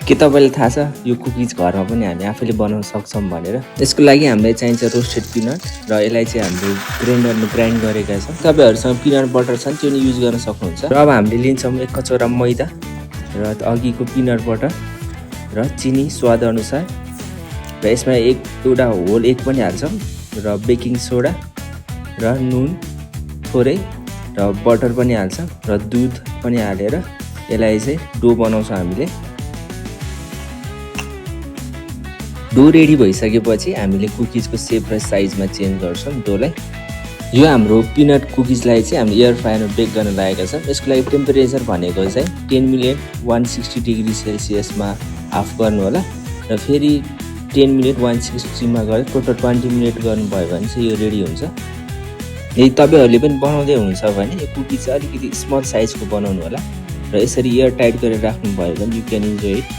के तपाईलाई थाहा छ यो कुकिज घरमा पनि हामी आफैले बनाउन सक्छौं भनेर? यसको लागि हामीलाई चाहिन्छ रोस्टेड पिनट र यसलाई चाहिँ हामीले ग्राइन्डरमा ग्राइन्ड गरेका छौं। तपाईहरुसँग पिनट बटर छन् त्यो नि युज गर्न सक्नुहुन्छ। र अब हामीले लिन्छौं 1 कचौरा मैदा र अघिको पिनट बटर र चिनी स्वाद अनुसार र यसमा एउटा होल एग पनि हाल्छौं र बेकिङ सोडा र नुन थोरै र बटर पनि हाल्छौं र दूध पनि हालेर यसलाई चाहिँ डो बनाउँछौं हामीले। डो रेडी भइसकेपछि हामीले कुकिजको शेप र साइजमा चेन्ज गर्छौं डोलाई। यो हाम्रो पिनट कुकिजलाई चाहिँ हामीले एयर फ्रायरमा बेक गर्न लागेका छौं। यसको लागि टेम्परेचर भनेको चाहिँ 10 मिनेट 160 डिग्री सेल्सियसमा हाफ गर्नु होला र फेरि 10 मिनेट 160 मा गरेर टोटल 20 मिनेट गर्नुभयो भने चाहिँ यो रेडी हुन्छ। यदि तपाईहरुले पनि बनाउँदै हुनुहुन्छ भने यो कुकिज चाहिँ अलिकति स्मल साइजको बनाउनु होला र यसरी एयर टाइट गरेर राख्नु भयो भने यु क्यान इन्जोय इट।